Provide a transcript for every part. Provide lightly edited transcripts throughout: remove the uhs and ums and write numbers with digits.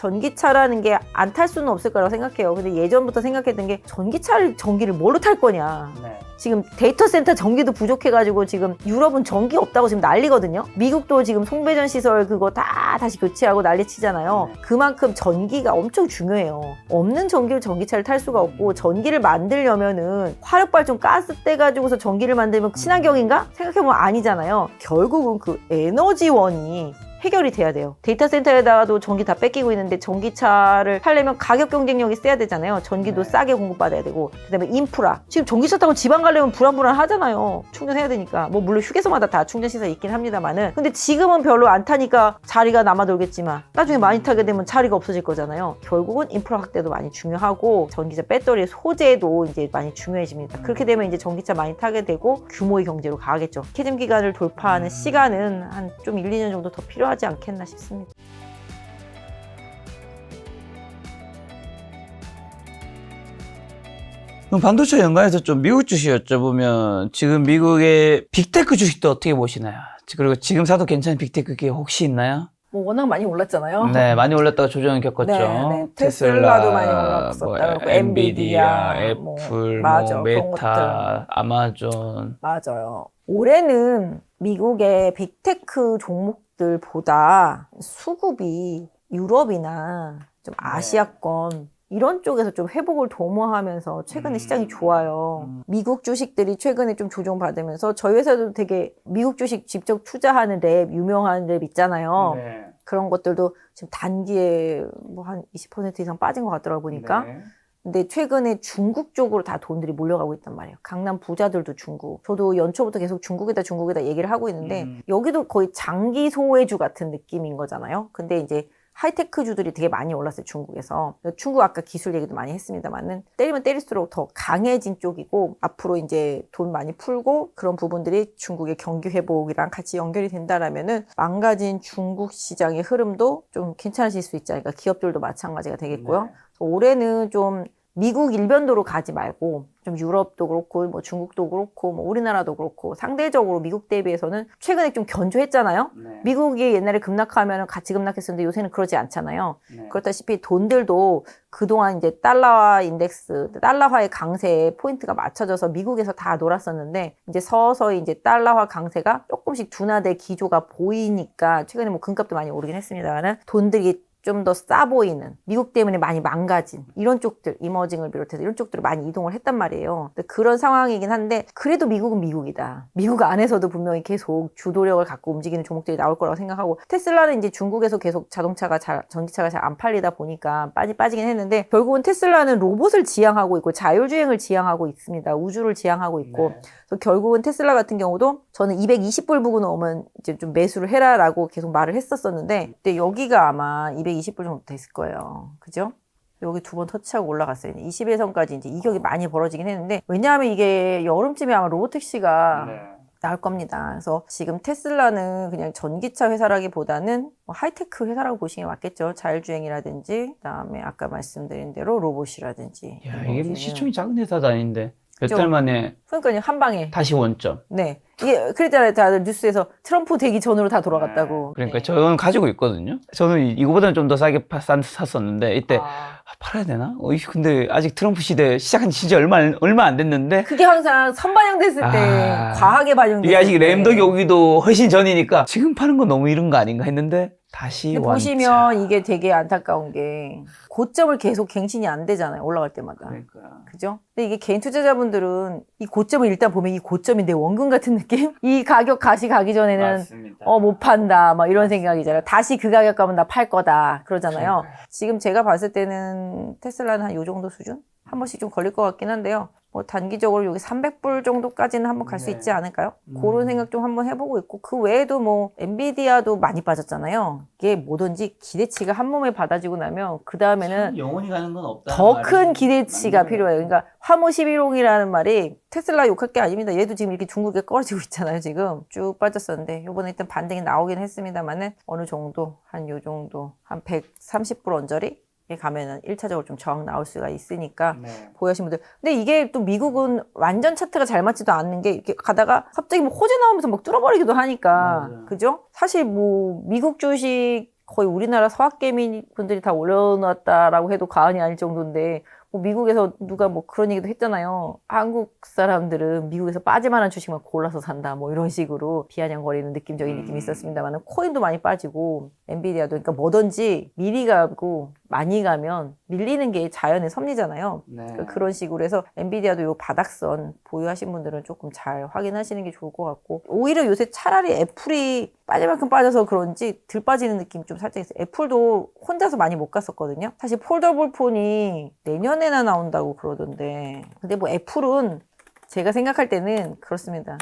전기차라는 게 안 탈 수는 없을 거라고 생각해요. 근데 예전부터 생각했던 게 전기를 뭘로 탈 거냐. 네. 지금 데이터 센터 전기도 부족해가지고 지금 유럽은 전기 없다고 지금 난리거든요. 미국도 지금 송배전 시설 그거 다 다시 교체하고 난리 치잖아요. 그만큼 전기가 엄청 중요해요. 없는 전기로 전기차를 탈 수가 없고, 전기를 만들려면은 화력발전 가스 떼가지고서 전기를 만들면 친환경인가? 생각해보면 아니잖아요. 결국은 그 에너지원이 해결이 돼야 돼요. 데이터 센터에다가도 전기 다 뺏기고 있는데 전기차를 타려면 가격 경쟁력이 세야 되잖아요. 전기도 싸게 공급받아야 되고, 그다음에 인프라. 지금 전기차 타고 지방 가려면 불안불안 하잖아요. 충전해야 되니까. 뭐 물론 휴게소마다 다 충전 시설 있긴 합니다만은, 근데 지금은 별로 안 타니까 자리가 남아 돌겠지만 나중에 많이 타게 되면 자리가 없어질 거잖아요. 결국은 인프라 확대도 많이 중요하고 전기차 배터리 소재도 이제 많이 중요해집니다. 그렇게 되면 이제 전기차 많이 타게 되고 규모의 경제로 가겠죠. 캐즘 기간을 돌파하는 시간은 한 좀 1, 2년 정도 더 필요하지 않겠나 싶습니다. 그럼 반도체 연관해서 좀 미국 주식 여쭤보면, 지금 미국의 빅테크 주식도 어떻게 보시나요? 그리고 지금 사도 괜찮은 빅테크 게 혹시 있나요? 뭐 워낙 많이 올랐잖아요. 네, 많이 올랐다가 조정을 겪었죠. 네. 테슬라도 많이 올랐었다. 뭐, 그리고 엔비디아, 뭐, 애플, 맞아, 뭐, 그런 메타, 아마존. 맞아요. 올해는 미국의 빅테크 종목들보다 수급이 유럽이나 좀 아시아권 이런 쪽에서 좀 회복을 도모하면서 최근에 시장이 좋아요. 미국 주식들이 최근에 좀 조정받으면서 저희 회사도 되게 미국 주식 직접 투자하는 유명한 랩 있잖아요. 네. 그런 것들도 지금 단기에 뭐 한 20% 이상 빠진 것 같더라고 보니까. 네. 근데 최근에 중국 쪽으로 다 돈들이 몰려가고 있단 말이에요. 강남 부자들도 중국. 저도 연초부터 계속 중국이다 얘기를 하고 있는데 여기도 거의 장기 소외주 같은 느낌인 거잖아요. 근데 이제 하이테크주들이 되게 많이 올랐어요, 중국에서. 중국 아까 기술 얘기도 많이 했습니다만은 때리면 때릴수록 더 강해진 쪽이고, 앞으로 이제 돈 많이 풀고 그런 부분들이 중국의 경기 회복이랑 같이 연결이 된다라면은 망가진 중국 시장의 흐름도 좀 괜찮아질 수 있지 않을까. 기업들도 마찬가지가 되겠고요. 올해는 좀 미국 일변도로 가지 말고 좀 유럽도 그렇고 뭐 중국도 그렇고 뭐 우리나라도 그렇고 상대적으로 미국 대비해서는 최근에 좀 견조했잖아요. 미국이 옛날에 급락하면 같이 급락했었는데 요새는 그러지 않잖아요. 그렇다시피 돈들도 그동안 이제 달러화 인덱스, 달러화의 강세에 포인트가 맞춰져서 미국에서 다 놀았었는데 이제 서서히 이제 달러화 강세가 조금씩 둔화될 기조가 보이니까 최근에 뭐 금값도 많이 오르긴 했습니다만 돈들이 좀 더 싸 보이는, 미국 때문에 많이 망가진 이런 쪽들, 이머징을 비롯해서 이런 쪽들을 많이 이동을 했단 말이에요. 근데 그런 상황이긴 한데 그래도 미국은 미국이다. 미국 안에서도 분명히 계속 주도력을 갖고 움직이는 종목들이 나올 거라고 생각하고, 테슬라는 이제 중국에서 계속 전기차가 잘 안 팔리다 보니까 빠지긴 했는데, 결국은 테슬라는 로봇을 지향하고 있고 자율주행을 지향하고 있습니다. 우주를 지향하고 있고. 그래서 결국은 테슬라 같은 경우도 저는 220불 부근 오면 이제 좀 매수를 해라라고 계속 말을 했었었는데, 근데 여기가 아마 220불 정도 됐을 거예요. 그죠? 여기 두 번 터치하고 올라갔어요. 21선까지 이제 이격이 많이 벌어지긴 했는데, 왜냐하면 이게 여름쯤에 아마 로보택시가 나올 겁니다. 그래서 지금 테슬라는 그냥 전기차 회사라기보다는 뭐 하이테크 회사라고 보시는 게 맞겠죠. 자율주행이라든지, 그다음에 아까 말씀드린 대로 로봇이라든지. 야, 이게 뭐 시총이 작은 회사도 아닌데 몇 그죠? 달 만에 그러니까 한 방에 다시 원점. 네, 이게 그랬잖아요. 다들 뉴스에서 트럼프 되기 전으로 다 돌아갔다고. 그러니까 저는 가지고 있거든요. 저는 이거보다는 좀 더 싸게 샀었는데 이때 팔아야 되나? 근데 아직 트럼프 시대 시작한 지 진짜 얼마 안 됐는데, 그게 항상 선반영됐을 때 과하게 반영됐을 이게 아직 때. 램덕이 오기도 훨씬 전이니까 지금 파는 건 너무 이른 거 아닌가 했는데 다시 근데 완차. 보시면 이게 되게 안타까운 게 고점을 계속 갱신이 안 되잖아요. 올라갈 때마다. 그러니까. 그죠? 근데 이게 개인 투자자분들은 이 고점을 일단 보면 이 고점이 내 원금 같은 느낌? 이 가격 가시 가기 전에는 맞습니다. 못 판다 막 이런 생각이잖아요. 다시 그 가격 가면 나 팔 거다 그러잖아요. 지금 제가 봤을 때는 테슬라는 한 요 정도 수준? 한 번씩 좀 걸릴 것 같긴 한데요. 뭐 단기적으로 여기 300불 정도까지는 한번 갈 수 있지 않을까요? 그런 생각 좀 한번 해보고 있고, 그 외에도 뭐 엔비디아도 많이 빠졌잖아요. 이게 뭐든지 기대치가 한 몸에 받아지고 나면 그 다음에는 영원히 가는 건 없다. 더 큰 기대치가 필요해요. 그러니까 화무 11홍이라는 말이 테슬라 욕할 게 아닙니다. 얘도 지금 이렇게 중국에 꺼지고 있잖아요. 지금 쭉 빠졌었는데 요번에 일단 반등이 나오긴 했습니다만은 어느 정도 한 요 정도 한 130불 언저리 가면은 1차적으로 좀 저항 나올 수가 있으니까 보유하신 분들. 근데 이게 또 미국은 완전 차트가 잘 맞지도 않는 게, 이렇게 가다가 갑자기 뭐 호재 나오면서 막 뚫어버리기도 하니까. 그죠? 사실 뭐 미국 주식 거의 우리나라 서학개미 분들이 다 올려놨다라고 해도 과언이 아닐 정도인데 뭐 미국에서 누가 뭐 그런 얘기도 했잖아요. 한국 사람들은 미국에서 빠질만한 주식만 골라서 산다 뭐 이런 식으로 비아냥거리는 느낌적인 느낌이 있었습니다만 코인도 많이 빠지고 엔비디아도 그러니까 뭐든지 미리 가고 많이 가면 밀리는 게 자연의 섭리잖아요. 네. 그러니까 그런 식으로 해서 엔비디아도 요 바닥선 보유하신 분들은 조금 잘 확인하시는 게 좋을 것 같고 오히려 요새 차라리 애플이 빠질 만큼 빠져서 그런지 덜 빠지는 느낌이 좀 살짝 있어요. 애플도 혼자서 많이 못 갔었거든요. 사실 폴더블 폰이 내년에나 나온다고 그러던데 근데 뭐 애플은 제가 생각할 때는 그렇습니다.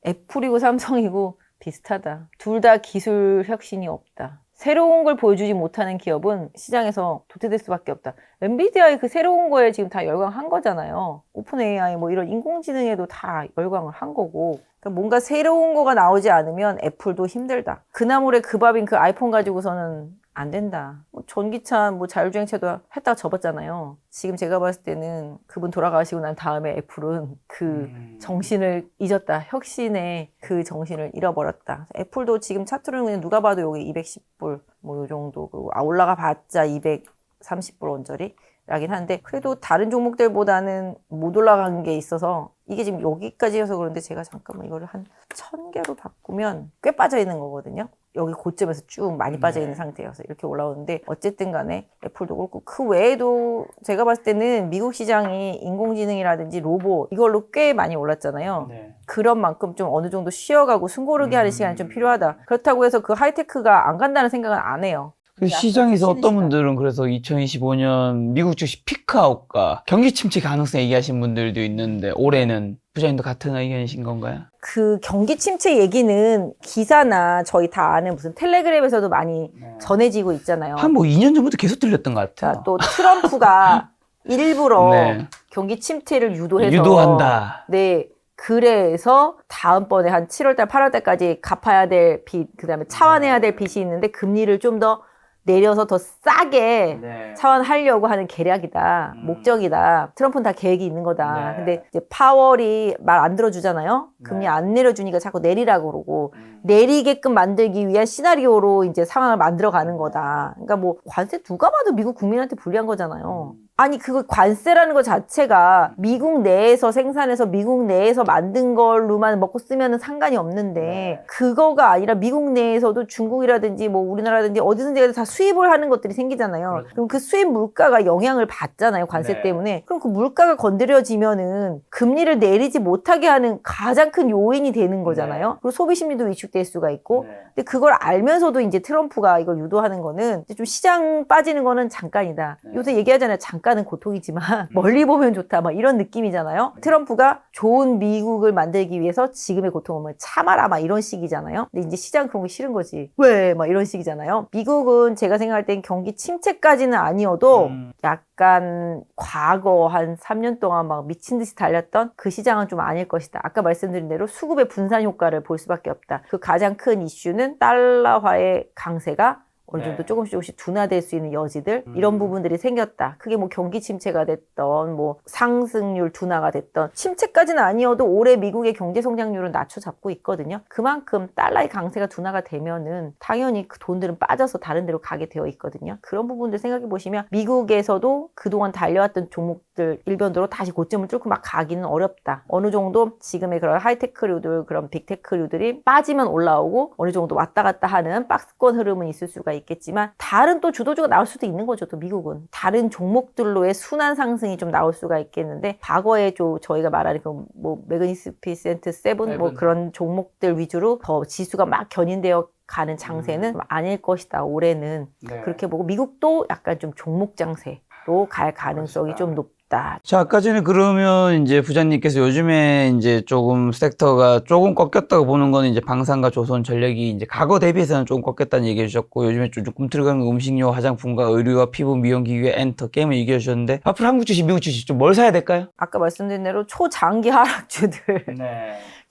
애플이고 삼성이고 비슷하다. 둘 다 기술 혁신이 없다. 새로운 걸 보여주지 못하는 기업은 시장에서 도태될 수밖에 없다. 엔비디아의 그 새로운 거에 지금 다 열광한 거잖아요. 오픈 AI 뭐 이런 인공지능에도 다 열광을 한 거고. 그러니까 뭔가 새로운 거가 나오지 않으면 애플도 힘들다. 그나물의 그 밥인 그 아이폰 가지고서는 안 된다. 뭐 전기차, 뭐 자율주행차도 했다가 접었잖아요. 지금 제가 봤을 때는 그분 돌아가시고 난 다음에 애플은 그 정신을 잊었다. 혁신의 그 정신을 잃어버렸다. 애플도 지금 차트로는 그냥 누가 봐도 여기 210불 뭐 요 정도. 그리고 올라가 봤자 230불 언저리. 라긴 한데 그래도 다른 종목들보다는 못 올라간 게 있어서 이게 지금 여기까지여서 그런데 제가 잠깐만 이거를 한 1000개로 바꾸면 꽤 빠져 있는 거거든요. 여기 고점에서 쭉 많이 빠져 있는 상태여서 이렇게 올라오는데 어쨌든 간에 애플도 그렇고 그 외에도 제가 봤을 때는 미국 시장이 인공지능이라든지 로봇 이걸로 꽤 많이 올랐잖아요. 네. 그런 만큼 좀 어느 정도 쉬어가고 숨고르게 하는 시간이 좀 필요하다. 그렇다고 해서 그 하이테크가 안 간다는 생각은 안 해요. 그 시장에서 어떤 분들은 그래서 2025년 미국 주식 피크아웃과 경기 침체 가능성 얘기하신 분들도 있는데 올해는 부장님도 같은 의견이신 건가요? 그 경기 침체 얘기는 기사나 저희 다 아는 무슨 텔레그램에서도 많이 전해지고 있잖아요. 한 뭐 2년 전부터 계속 들렸던 것 같아요. 그러니까 또 트럼프가 일부러 네. 경기 침체를 유도해서 유도한다. 네. 그래서 다음번에 한 7월달, 8월달까지 갚아야 될 빚, 그 다음에 차환해야 될 빚이 있는데 금리를 좀 더 내려서 더 싸게 차환하려고 하는 계략이다. 목적이다. 트럼프는 다 계획이 있는 거다. 근데 이제 파월이 말 안 들어주잖아요. 금리 안 내려주니까 자꾸 내리라고 그러고 내리게끔 만들기 위한 시나리오로 이제 상황을 만들어가는 거다. 그러니까 뭐 관세 누가 봐도 미국 국민한테 불리한 거잖아요. 아니 그거 관세라는 것 자체가 미국 내에서 생산해서 미국 내에서 만든 걸로만 먹고 쓰면은 상관이 없는데 그거가 아니라 미국 내에서도 중국이라든지 뭐 우리나라든지 어디든지 다 수입을 하는 것들이 생기잖아요. 그럼 그 수입 물가가 영향을 받잖아요. 관세 때문에. 그럼 그 물가가 건드려지면은 금리를 내리지 못하게 하는 가장 큰 요인이 되는 거잖아요. 그리고 소비 심리도 위축될 수가 있고. 근데 그걸 알면서도 이제 트럼프가 이걸 유도하는 거는 이제 좀 시장 빠지는 거는 잠깐이다. 요새 얘기하잖아요. 잠깐은 고통이지만 멀리 보면 좋다. 막 이런 느낌이잖아요. 트럼프가 좋은 미국을 만들기 위해서 지금의 고통을 참아라. 막 이런 식이잖아요. 근데 이제 시장 그런 거 싫은 거지. 왜? 막 이런 식이잖아요. 미국은 제가 생각할 땐 경기 침체까지는 아니어도 약간 과거 한 3년 동안 막 미친 듯이 달렸던 그 시장은 좀 아닐 것이다. 아까 말씀드린 대로 수급의 분산 효과를 볼 수밖에 없다. 그 가장 큰 이슈는 달러화의 강세가 어느 정도 조금씩 둔화될 수 있는 여지들 이런 부분들이 생겼다. 그게 뭐 경기 침체가 됐던 뭐 상승률 둔화가 됐던 침체까지는 아니어도 올해 미국의 경제 성장률은 낮춰잡고 있거든요. 그만큼 달러의 강세가 둔화가 되면은 당연히 그 돈들은 빠져서 다른 데로 가게 되어 있거든요. 그런 부분들 생각해 보시면 미국에서도 그동안 달려왔던 종목들 일변도로 다시 고점을 뚫고 막 가기는 어렵다. 어느 정도 지금의 그런 하이테크류들 그런 빅테크류들이 빠지면 올라오고 어느 정도 왔다 갔다 하는 박스권 흐름은 있을 수가 있겠지만 다른 또 주도주가 나올 수도 있는 거죠. 또 미국은 다른 종목들로의 순환 상승이 좀 나올 수가 있겠는데 과거에 좀 저희가 말하는 그 뭐 매그니피센트 세븐 뭐 그런 종목들 위주로 더 지수가 막 견인되어 가는 장세는 아닐 것이다. 올해는 그렇게 보고 미국도 약간 좀 종목 장세로 갈 가능성이 좀 높다. 자, 아까 전에 그러면 이제 부장님께서 요즘에 이제 조금 섹터가 조금 꺾였다고 보는 거는 이제 방산과 조선 전력이 이제 과거 대비해서는 조금 꺾였다는 얘기해 주셨고 요즘에 좀 꿈틀거리는 음식료, 화장품과 의류와 피부 미용 기계, 엔터, 게임을 얘기해 주셨는데 앞으로 한국 주식, 미국 주식 좀 뭘 사야 될까요? 아까 말씀드린 대로 초장기 하락주들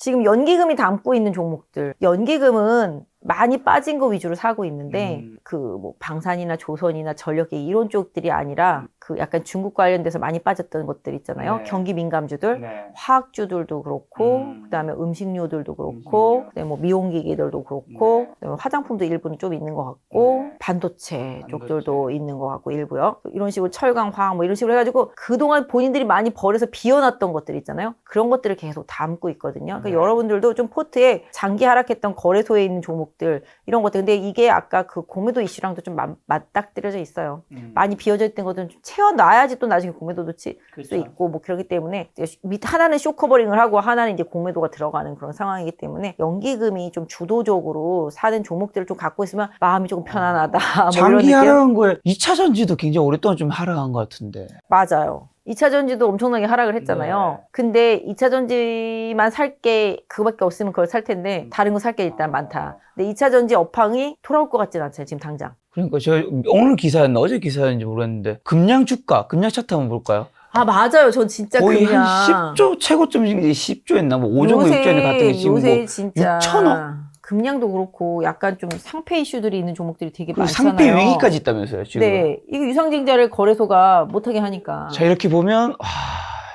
지금 연기금이 담고 있는 종목들, 연기금은 많이 빠진 거 위주로 사고 있는데 그 뭐 방산이나 조선이나 전력계 이런 쪽들이 아니라 그 약간 중국 관련돼서 많이 빠졌던 것들 있잖아요. 네. 경기 민감주들, 네. 화학주들도 그렇고 그다음에 음식료들도 그렇고 그다음에 뭐 미용기기들도 그렇고 그다음에 화장품도 일부는 좀 있는 것 같고 네. 반도체 쪽들도 있는 것 같고 일부요. 이런 식으로 철강, 화학 뭐 이런 식으로 해가지고 그동안 본인들이 많이 버려서 비워놨던 것들 있잖아요. 그런 것들을 계속 담고 있거든요. 그러니까 여러분들도 좀 포트에 장기 하락했던 거래소에 있는 종목들 이런 것들. 근데 이게 아까 그 공매도 이슈랑도 좀 맞닥뜨려져 있어요. 많이 비워져 있던 것들은 좀 채워놔야지 또 나중에 공매도도 칠 수 있고 뭐 그렇기 때문에 밑 하나는 쇼커버링을 하고 하나는 이제 공매도가 들어가는 그런 상황이기 때문에 연기금이 좀 주도적으로 사는 종목들을 좀 갖고 있으면 마음이 조금 편안하다. 뭐 이런 장기 느낌? 하락한 거에 2차 전지도 굉장히 오랫동안 좀 하락한 것 같은데. 맞아요. 2차 전지도 엄청나게 하락을 했잖아요. 네. 근데 2차 전지만 살 게 그거밖에 없으면 그걸 살 텐데 다른 거 살 게 일단 많다. 근데 2차 전지 업황이 돌아올 것 같진 않잖아요. 지금 당장. 그러니까 제가 오늘 기사였나 어제 기사였는지 모르겠는데 금양 주가, 금양 차트 한번 볼까요? 아 맞아요. 전 진짜 거의 그냥 한 10조 최고점이 10조였나 뭐 5조인가 6조인가 같은 게 지금 요새 뭐 진짜 6천억? 금량도 그렇고 약간 좀 상패 이슈들이 있는 종목들이 되게 그리고 많잖아요. 상패 위기까지 있다면서요 지금. 네, 이거 유상증자를 거래소가 못하게 하니까. 자 이렇게 보면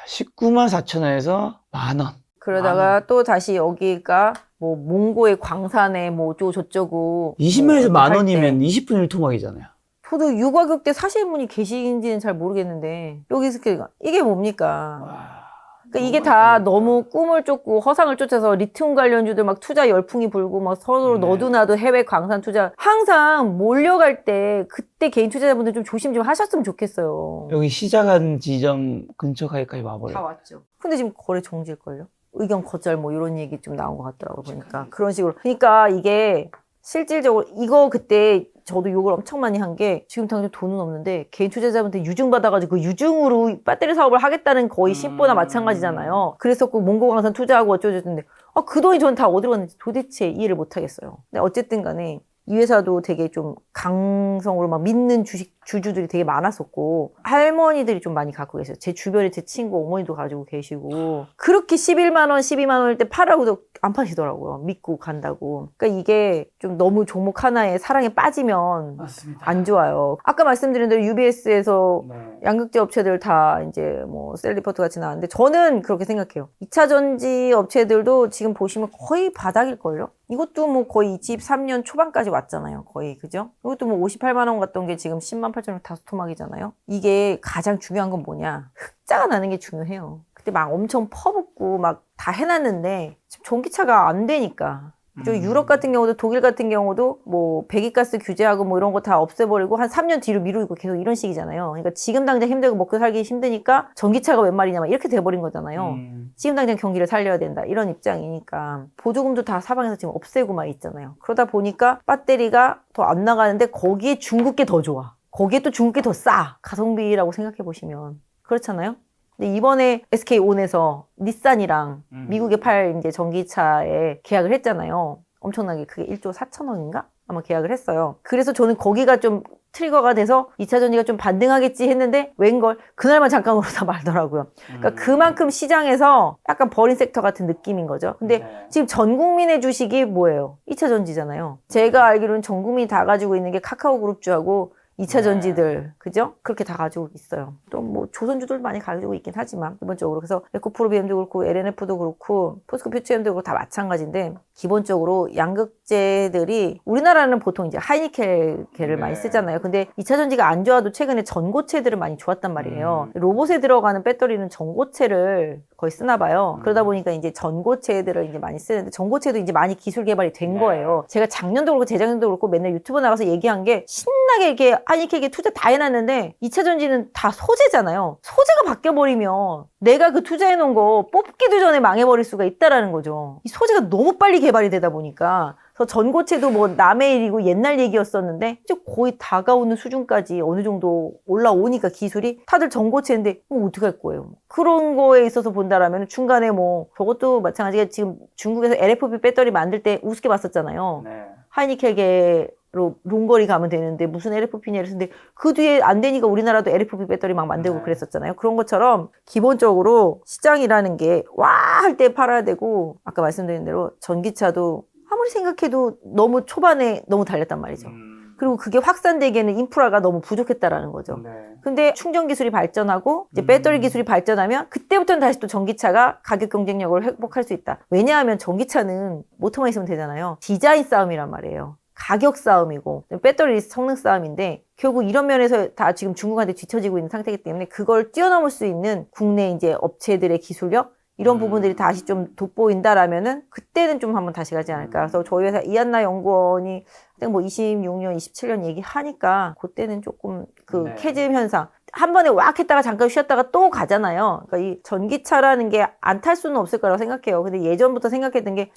19만 4천 원에서 만 원. 그러다가 또 다시 여기가 뭐 몽고의 광산에 뭐 어쩌고 저쩌고 20만에서 뭐 만 할 원이면 때. 20분 1토막이잖아요. 저도 유가격대 사시는 분이 계신지는 잘 모르겠는데 여기서 이게 뭡니까? 그러니까 이게 다 너무 꿈을 쫓고 허상을 쫓아서 리튬 관련주들 막 투자 열풍이 불고 막 서로 너도 나도 해외 광산 투자 항상 몰려갈 때 그때 개인 투자자분들 좀 조심 좀 하셨으면 좋겠어요. 여기 시작한 지점 근처 가까이 와버려요. 왔죠. 근데 지금 거래 정지일걸요? 의견 거절 뭐 이런 얘기 좀 나온 것 같더라고요. 보니까 그런 식으로. 그러니까 이게 실질적으로 이거 그때 저도 욕을 엄청 많이 한 게 지금 당장 돈은 없는데 개인 투자자분한테 유증 받아가지고 그 유증으로 배터리 사업을 하겠다는 거의 심보나 마찬가지잖아요. 그래서 그 몽고광산 투자하고 어쩌고저쩌는데 그 돈이 저는 다 어디로 갔는지 도대체 이해를 못 하겠어요. 근데 어쨌든 간에 이 회사도 되게 좀 강성으로 막 믿는 주주들이 되게 많았었고 할머니들이 좀 많이 갖고 계세요. 제 주변에 제 친구 어머니도 가지고 계시고 그렇게 11만 원, 12만 원일 때 팔라고도 안 파시더라고요. 믿고 간다고. 그러니까 이게 좀 너무 종목 하나에 사랑에 빠지면 맞습니다. 안 좋아요. 아까 말씀드린 대로 UBS에서 네. 양극재 업체들 다 이제 뭐 셀리포트 같이 나왔는데 저는 그렇게 생각해요. 2차 전지 업체들도 지금 보시면 거의 바닥일걸요? 이것도 뭐 거의 23년 초반까지 왔잖아요. 거의 그죠? 이것도 뭐 58만 원 갔던 게 지금 10만 8천 원 다섯 토막이잖아요. 이게 가장 중요한 건 뭐냐? 흑자가 나는 게 중요해요. 그때 막 엄청 퍼붓고 막 다 해놨는데 지금 전기차가 안 되니까. 저 유럽 같은 경우도 독일 같은 경우도 뭐 배기가스 규제하고 뭐 이런 거 다 없애버리고 한 3년 뒤로 미루고 계속 이런 식이잖아요. 그러니까 지금 당장 힘들고 먹고 살기 힘드니까 전기차가 웬 말이냐 막 이렇게 돼버린 거잖아요. 지금 당장 경기를 살려야 된다 이런 입장이니까 보조금도 다 사방에서 지금 없애고 막 있잖아요. 그러다 보니까 배터리가 더 안 나가는데 거기에 중국 게 더 좋아. 거기에 또 중국 게 더 싸. 가성비라고 생각해 보시면 그렇잖아요. 근데 이번에 SK온에서 닛산이랑 미국에 팔 이제 전기차에 계약을 했잖아요. 엄청나게 그게 1조 4천억인가? 아마 계약을 했어요. 그래서 저는 거기가 좀 트리거가 돼서 2차 전지가 좀 반등하겠지 했는데 웬걸 그날만 잠깐 오르다 말더라고요. 그러니까 그만큼 시장에서 약간 버린 섹터 같은 느낌인 거죠. 근데 지금 전 국민의 주식이 뭐예요? 2차 전지잖아요. 제가 알기로는 전 국민이 다 가지고 있는 게 카카오 그룹주하고 2차 전지들, 그죠? 그렇게 다 가지고 있어요. 또 뭐 조선주들 많이 가지고 있긴 하지만 기본적으로 그래서 에코프로비엠도 그렇고 LNF도 그렇고 포스코 퓨처엠도 그렇고 다 마찬가지인데 기본적으로 양극재들이 우리나라는 보통 이제 하이니켈을 많이 쓰잖아요. 근데 2차 전지가 안 좋아도 최근에 전고체들은 많이 좋았단 말이에요. 로봇에 들어가는 배터리는 전고체를 거의 쓰나 봐요. 그러다 보니까 이제 전고체들을 이제 많이 쓰는데 전고체도 이제 많이 기술 개발이 된 거예요. 제가 작년도 그렇고 재작년도 그렇고 맨날 유튜브 나가서 얘기한 게 신나게 이렇게 하이니켈에 투자 다 해놨는데 2차 전지는 다 소재잖아요. 소재가 바뀌어버리면 내가 그 투자해놓은 거 뽑기도 전에 망해버릴 수가 있다라는 거죠. 이 소재가 너무 빨리 개발이 되다 보니까 그래서 전고체도 뭐 남의 일이고 옛날 얘기였었는데 이제 거의 다가오는 수준까지 어느 정도 올라오니까 기술이 다들 전고체인데 어떻게 할 거예요? 그런 거에 있어서 본다라면 중간에 뭐 저것도 마찬가지가 지금 중국에서 LFP 배터리 만들 때 우습게 봤었잖아요. 네. 하이니켈계 우리나라로 롱거리 가면 되는데 무슨 LFP냐를 쓰는데 그 뒤에 안 되니까 우리나라도 LFP 배터리 막 만들고 그랬었잖아요. 그런 것처럼 기본적으로 시장이라는 게 와 할 때 팔아야 되고 아까 말씀드린 대로 전기차도 아무리 생각해도 너무 초반에 너무 달렸단 말이죠. 그리고 그게 확산되기에는 인프라가 너무 부족했다라는 거죠. 근데 충전 기술이 발전하고 이제 배터리 기술이 발전하면 그때부터는 다시 또 전기차가 가격 경쟁력을 회복할 수 있다. 왜냐하면 전기차는 모터만 있으면 되잖아요. 디자인 싸움이란 말이에요. 가격 싸움이고 배터리 성능 싸움인데 결국 이런 면에서 다 지금 중국한테 뒤처지고 있는 상태이기 때문에 그걸 뛰어넘을 수 있는 국내 이제 업체들의 기술력 이런 부분들이 다시 좀 돋보인다라면은 그때는 좀 한번 다시 가지 않을까. 그래서 저희 회사 이한나 연구원이 뭐 26년, 27년 얘기하니까 그때는 조금 그 캐즘 현상 한 번에 왁 했다가 잠깐 쉬었다가 또 가잖아요. 그러니까 이 전기차라는 게 안 탈 수는 없을 거라고 생각해요. 근데 예전부터 생각했던 게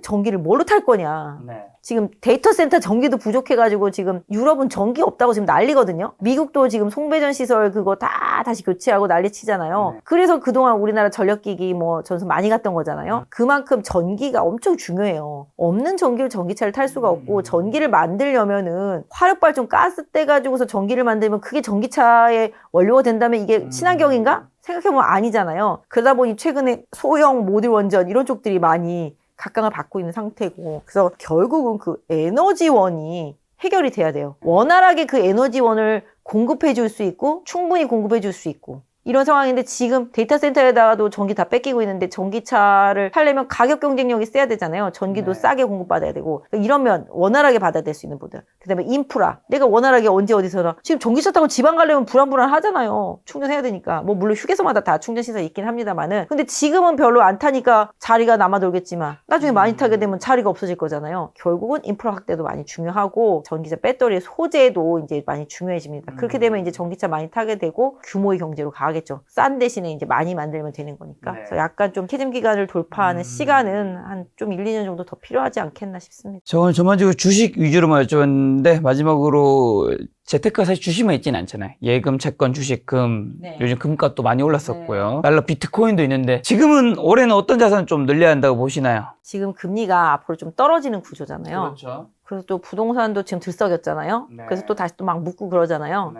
전기를 뭘로 탈 거냐. 지금 데이터 센터 전기도 부족해가지고 지금 유럽은 전기 없다고 지금 난리거든요. 미국도 지금 송배전 시설 그거 다 다시 교체하고 난리 치잖아요. 그래서 그동안 우리나라 전력기기 뭐 전선 많이 갔던 거잖아요. 그만큼 전기가 엄청 중요해요. 없는 전기로 전기차를 탈 수가 없고 전기를 만들려면은 화력발전 가스 떼가지고서 전기를 만들면 그게 전기차의 원료가 된다면 이게 친환경인가? 생각해보면 아니잖아요. 그러다 보니 최근에 소형 모듈 원전 이런 쪽들이 많이 각광을 받고 있는 상태고 그래서 결국은 그 에너지원이 해결이 돼야 돼요. 원활하게 그 에너지원을 공급해 줄 수 있고 충분히 공급해 줄 수 있고 이런 상황인데 지금 데이터 센터에다가도 전기 다 뺏기고 있는데 전기차를 살려면 가격 경쟁력이 세야 되잖아요. 전기도 싸게 공급받아야 되고 이러면 원활하게 받아야 될 수 있는 부분. 그다음에 인프라. 내가 원활하게 언제 어디서나 지금 전기차 타고 지방 가려면 불안하잖아요. 충전해야 되니까. 뭐 물론 휴게소마다 다 충전 시설 있긴 합니다만은 근데 지금은 별로 안 타니까 자리가 남아 돌겠지만 나중에 많이 타게 되면 자리가 없어질 거잖아요. 결국은 인프라 확대도 많이 중요하고 전기차 배터리의 소재도 이제 많이 중요해집니다. 그렇게 되면 이제 전기차 많이 타게 되고 규모의 경제로 가겠죠. 싼 대신에 이제 많이 만들면 되는 거니까. 그래서 약간 좀 캐즘 기간을 돌파하는 시간은 한 좀 1, 2년 정도 더 필요하지 않겠나 싶습니다. 저는 전반적으로 주식 위주로만 여쭤봤는데 마지막으로 재테크가 사실 주식만 있지는 않잖아요. 예금, 채권, 주식금 요즘 금값도 많이 올랐었고요. 달러 비트코인도 있는데 지금은 올해는 어떤 자산 좀 늘려야 한다고 보시나요? 지금 금리가 앞으로 좀 떨어지는 구조잖아요. 그렇죠. 그래서 또 부동산도 지금 들썩였잖아요. 그래서 또 다시 또 막 묻고 그러잖아요.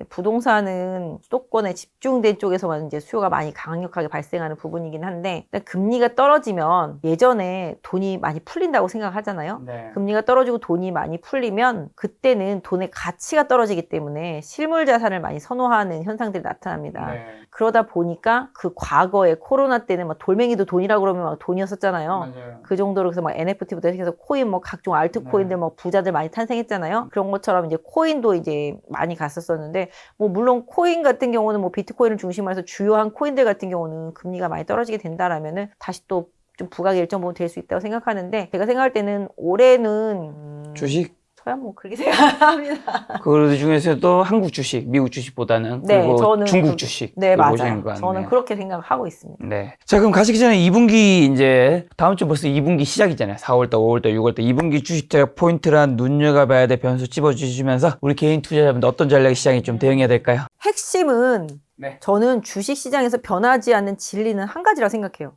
부동산은 수도권에 집중된 쪽에서만 이제 수요가 많이 강력하게 발생하는 부분이긴 한데 금리가 떨어지면 예전에 돈이 많이 풀린다고 생각하잖아요. 금리가 떨어지고 돈이 많이 풀리면 그때는 돈의 가치가 떨어지기 때문에 실물 자산을 많이 선호하는 현상들이 나타납니다. 그러다 보니까 그 과거에 코로나 때는 막 돌멩이도 돈이라고 그러면 막 돈이었었잖아요. 그 정도로 그래서 막 NFT부터 해서 코인 뭐 각종 알트 코인들 뭐 부자들 많이 탄생했잖아요. 그런 것처럼 이제 코인도 이제 많이 갔었었는데 뭐 물론 코인 같은 경우는 뭐 비트코인을 중심으로 해서 주요한 코인들 같은 경우는 금리가 많이 떨어지게 된다라면은 다시 또 좀 부각이 일정 부분 될 수 있다고 생각하는데 제가 생각할 때는 올해는 주식? 저야 뭐 그렇게 생각합니다. 그 중에서도 한국 주식, 미국 주식보다는 네, 그리고 저는 중국 주식 네, 보시는 맞아요. 거 저는 같네요. 그렇게 생각하고 있습니다. 네. 자, 그럼 가시기 전에 2분기 이제 다음 주 벌써 2분기 시작이잖아요. 4월달, 5월달, 6월달 2분기 주식 투자 포인트란 눈여겨봐야 될 변수 찝어주시면서 우리 개인 투자자분들 어떤 전략 시장에 좀 대응해야 될까요? 핵심은 저는 주식 시장에서 변하지 않는 진리는 한 가지라 생각해요.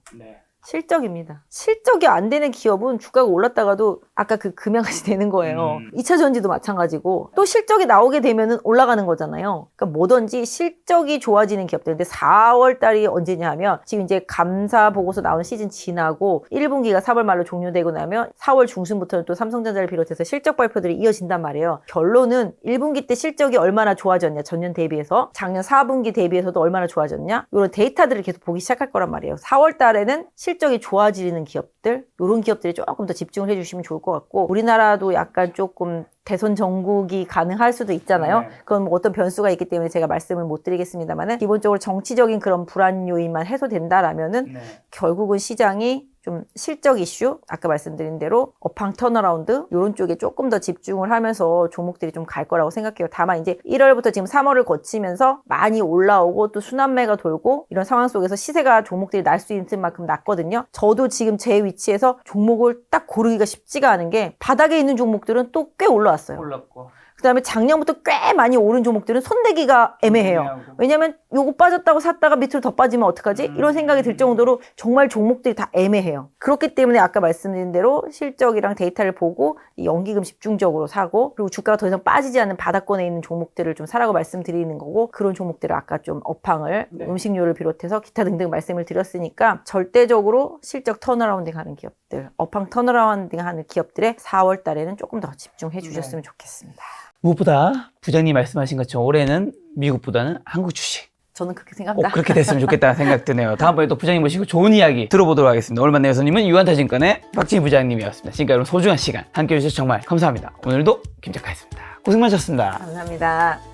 실적입니다. 실적이 안 되는 기업은 주가가 올랐다가도 아까 그 금양같이 되는 거예요. 2차 전지도 마찬가지고 또 실적이 나오게 되면은 올라가는 거잖아요. 그러니까 뭐든지 실적이 좋아지는 기업들. 근데 4월 달이 언제냐 하면 지금 이제 감사 보고서 나오는 시즌 지나고 1분기가 4월 말로 종료되고 나면 4월 중순부터는 또 삼성전자를 비롯해서 실적 발표들이 이어진단 말이에요. 결론은 1분기 때 실적이 얼마나 좋아졌냐 전년 대비해서 작년 4분기 대비해서도 얼마나 좋아졌냐 이런 데이터들을 계속 보기 시작할 거란 말이에요. 4월 달에는 실적이 좋아지는 기업들 이런 기업들이 조금 더 집중을 해주시면 좋을 것 같고 우리나라도 약간 조금 대선 전국이 가능할 수도 있잖아요. 그건 뭐 어떤 변수가 있기 때문에 제가 말씀을 못 드리겠습니다만은 기본적으로 정치적인 그런 불안 요인만 해소된다라면은 결국은 시장이 좀 실적 이슈, 아까 말씀드린 대로 업황 턴어라운드 이런 쪽에 조금 더 집중을 하면서 종목들이 좀 갈 거라고 생각해요. 다만 이제 1월부터 지금 3월을 거치면서 많이 올라오고 또 순환매가 돌고 이런 상황 속에서 시세가 종목들이 날 수 있을 만큼 났거든요. 저도 지금 제 위치에서 종목을 딱 고르기가 쉽지가 않은 게 바닥에 있는 종목들은 또 꽤 올라왔어요. 그다음에 작년부터 꽤 많이 오른 종목들은 손대기가 애매해요. 왜냐면 요거 빠졌다고 샀다가 밑으로 더 빠지면 어떡하지? 이런 생각이 들 정도로 정말 종목들이 다 애매해요. 그렇기 때문에 아까 말씀드린 대로 실적이랑 데이터를 보고 이 연기금 집중적으로 사고, 그리고 주가가 더 이상 빠지지 않는 바닥권에 있는 종목들을 좀 사라고 말씀드리는 거고, 그런 종목들을 아까 좀 업황을 음식료를 비롯해서 기타 등등 말씀을 드렸으니까 절대적으로 실적 턴어라운딩 하는 기업들, 업황 턴어라운딩 하는 기업들의 4월 달에는 조금 더 집중해 주셨으면 좋겠습니다. 무엇보다 부장님 말씀하신 것처럼 올해는 미국보다는 한국 주식 저는 그렇게 꼭 생각합니다. 그렇게 됐으면 좋겠다는 생각 드네요. 다음번에 또 부장님 모시고 좋은 이야기 들어보도록 하겠습니다. 오늘 만난 여사님은 유한타증권의 박진희 부장님이었습니다. 지금까지 여러분 소중한 시간 함께해 주셔서 정말 감사합니다. 오늘도 김 작가였습니다. 고생 많으셨습니다. 감사합니다.